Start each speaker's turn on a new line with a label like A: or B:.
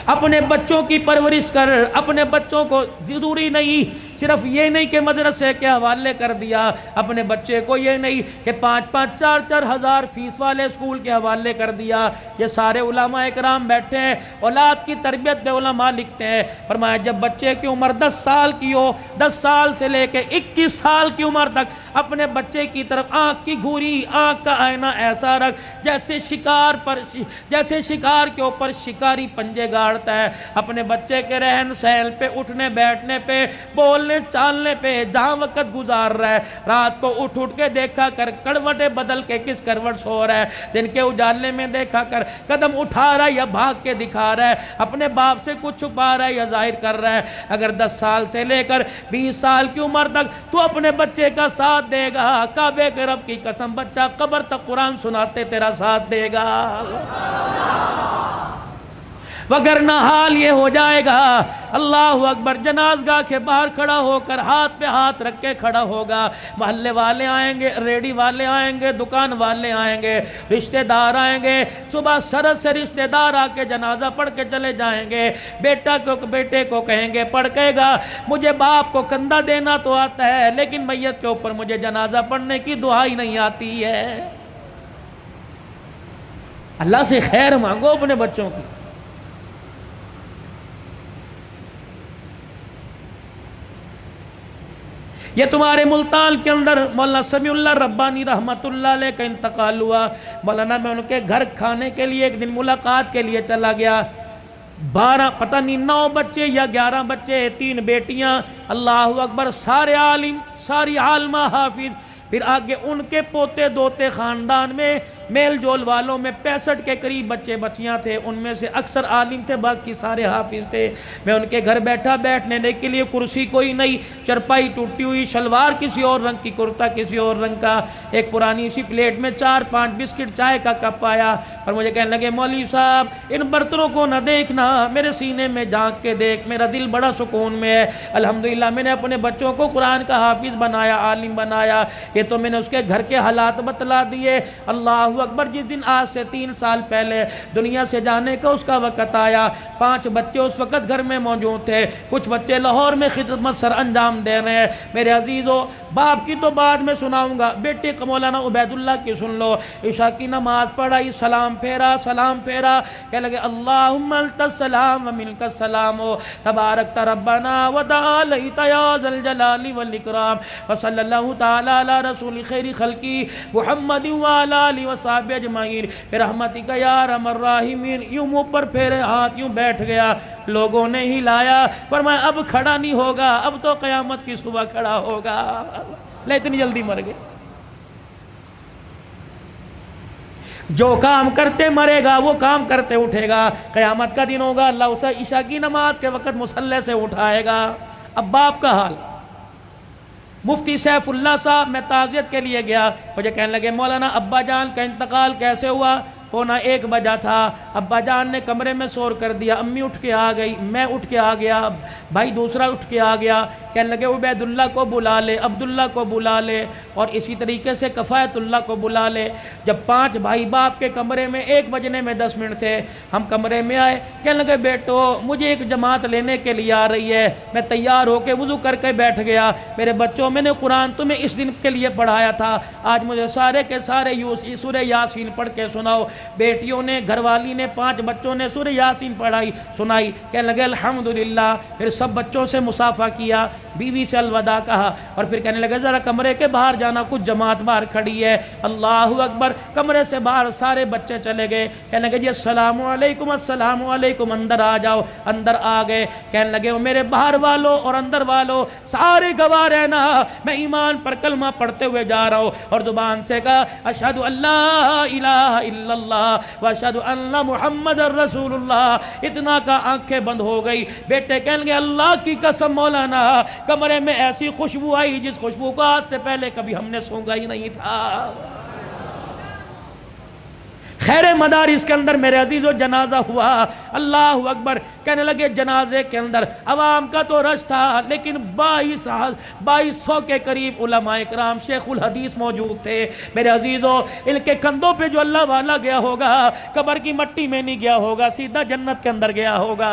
A: اپنے بچوں کی پرورش کر. اپنے بچوں کو ضروری نہیں صرف یہ نہیں کہ مدرسے کے حوالے کر دیا, اپنے بچے کو یہ نہیں کہ 5-5 4-4 ہزار فیس والے اسکول کے حوالے کر دیا. یہ سارے علماء اکرام بیٹھے ہیں, اولاد کی تربیت پہ علماء لکھتے ہیں. فرمایا جب بچے کی عمر 10 سال کی ہو, 10 سال سے لے کے 21 سال کی عمر تک اپنے بچے کی طرف آنکھ کی گھوری, آنکھ کا آئینہ ایسا رکھ جیسے شکار کے اوپر شکاری پنجے گاڑتا ہے. اپنے بچے کے رہن سہن پہ, اٹھنے بیٹھنے پہ, بولنے چالنے پہ, جہاں وقت گزار رہا ہے رات کو اٹھ کے دیکھا کر کروٹیں بدل کے کس کروٹ سو رہا ہے, دن کے اجالے میں دیکھا کر قدم اٹھا رہا ہے یا بھاگ کے دکھا رہا ہے, اپنے باپ سے کچھ چھپا رہا ہے یا ظاہر کر رہا ہے. اگر 10 سال سے لے کر 20 سال کی عمر تک تو اپنے بچے کا ساتھ دے گا, کعبے کے رب کی قسم بچہ قبر تک قرآن سناتے تیرا ساتھ دے گا. وگرنہ حال یہ ہو جائے گا, اللہ اکبر, جنازگاہ کے باہر کھڑا ہو کر ہاتھ پہ ہاتھ رکھ کے کھڑا ہوگا. محلے والے آئیں گے, ریڈی والے آئیں گے, دکان والے آئیں گے, رشتہ دار آئیں گے. صبح سرد سے رشتہ دار آ کے جنازہ پڑھ کے چلے جائیں گے. بیٹے کو کہیں گے, پڑھ کہے گا مجھے باپ کو کندھا دینا تو آتا ہے لیکن میت کے اوپر مجھے جنازہ پڑھنے کی دعا ہی نہیں آتی ہے. اللہ سے خیر مانگو اپنے بچوں کی. یہ تمہارے ملتان کے اندر مولانا سمیع اللہ ربانی رحمت اللہ علیہ کا انتقال ہوا. مولانا میں ان کے گھر کھانے کے لیے ایک دن ملاقات کے لیے چلا گیا. 12 پتہ نہیں 9 بچے یا 11 بچے, 3 بیٹیاں, اللہ اکبر, سارے عالم, ساری عالمہ, حافظ. پھر آگے ان کے پوتے دوتے, خاندان میں میل جول والوں میں 65 کے قریب بچے بچیاں تھے. ان میں سے اکثر عالم تھے, باقی سارے حافظ تھے. میں ان کے گھر بیٹھا, بیٹھنے کے لیے کرسی کوئی نہیں, چرپائی ٹوٹی ہوئی, شلوار کسی اور رنگ کی, کرتا کسی اور رنگ کا. ایک پرانی سی پلیٹ میں 4-5 بسکٹ, چائے کا کپ آیا اور مجھے کہنے لگے مولوی صاحب ان برتنوں کو نہ دیکھنا, میرے سینے میں جھانک کے دیکھ, میرا دل بڑا سکون میں ہے. الحمدللہ میں نے اپنے بچوں کو قرآن کا حافظ بنایا, عالم بنایا. یہ تو میں نے اس کے گھر کے حالات بتلا دیے. اللہ اکبر, جس دن آج سے 3 سال پہلے دنیا سے جانے کا اس کا وقت آیا, 5 بچے اس وقت گھر میں موجود تھے. کچھ بچے لاہور میں خدمت سر انجام دے رہے ہیں. میرے عزیزو, باپ کی تو بعد میں سناؤں گا, بیٹے مولانا عبید اللہ کی سن لو. عشاء کی نماز پڑھائی, سلام پھیرا, کہنے لگے اللہم انت السلام و منک السلام, تبارک ربنا و تعالیت یا ذا الجلال والاکرام, وصلی اللہ تعالی علی رسول خیر خلقی محمد وعلی آلہ وصحبہ اجمعین برحمتک یا ارحم الراحمین. یوں منہ پر پھیرے ہاتھ, یوں بیٹھ گیا. لوگوں نے ہلایا, فرمایا اب کھڑا نہیں ہوگا, اب تو قیامت کی صبح کھڑا ہوگا. لے اتنی جلدی مر گئے. جو کام کرتے مرے گا وہ کام کرتے اٹھے گا. قیامت کا دن ہوگا, اللہ اسے عشاء کی نماز کے وقت مصلی سے اٹھائے گا. اب باپ کا حال, مفتی سیف اللہ صاحب, میں تعزیت کے لیے گیا, مجھے کہنے لگے مولانا ابا جان کا انتقال کیسے ہوا؟ 1:15 بجا تھا. ابا جان نے کمرے میں شور کر دیا, امی اٹھ کے آ گئی, میں اٹھ کے آ گیا, بھائی دوسرا اٹھ کے آ گیا. کہنے لگے عبید اللہ کو بلا لے, عبداللہ کو بلا لے, اور اسی طریقے سے کفایت اللہ کو بلا لے. جب 5 بھائی باپ کے کمرے میں 1 بجنے میں 10 منٹ تھے, ہم کمرے میں آئے. کہنے لگے بیٹو مجھے ایک جماعت لینے کے لیے آ رہی ہے. میں تیار ہو کے وضو کر کے بیٹھ گیا. میرے بچوں, میں نے قرآن تمہیں اس دن کے لیے پڑھایا تھا, آج مجھے سارے کے سارے سورہ یاسین پڑھ کے سناؤ. بیٹیوں نے, گھر والی نے, 5 بچوں نے سورہ یاسین پڑھائی سنائی. کہنے لگے الحمدللہ. پھر سب بچوں سے مصافحہ کیا, بیوی سے الوداع کہا, اور پھر کہنے لگے ذرا کمرے کے باہر جانا, کچھ جماعت باہر کھڑی ہے. اللہ اکبر, کمرے سے باہر سارے بچے چلے گئے. کہنے لگے جی السلام علیکم, السلام علیکم, اندر آ جاؤ. اندر آ گئے. کہنے لگے میرے باہر والوں اور اندر والوں سارے گواہ رہنا, میں ایمان پر کلمہ پڑھتے ہوئے جا رہا ہوں. اور زبان سے کہا اشہد ان لا الہ الا اللہ و اشہد ان محمد رسول اللہ. اتنا کا آنکھیں بند ہو گئی. بیٹے کہنے لگے اللہ کی قسم مولانا, کمرے میں ایسی خوشبو آئی جس خوشبو کو آج سے پہلے کبھی ہم نے سونگا ہی نہیں تھا. خیر مدارس کے اندر میرے عزیزو جنازہ ہوا، اللہ اکبر، کہنے لگے جنازے کے اندر عوام کا تو رش تھا، لیکن 2200 کے قریب علماء اکرام شیخ الحدیث موجود تھے۔ میرے عزیزو ان کے کندھوں پہ جو اللہ والا گیا ہوگا، قبر کی مٹی میں نہیں گیا ہوگا، سیدھا جنت کے اندر گیا ہوگا۔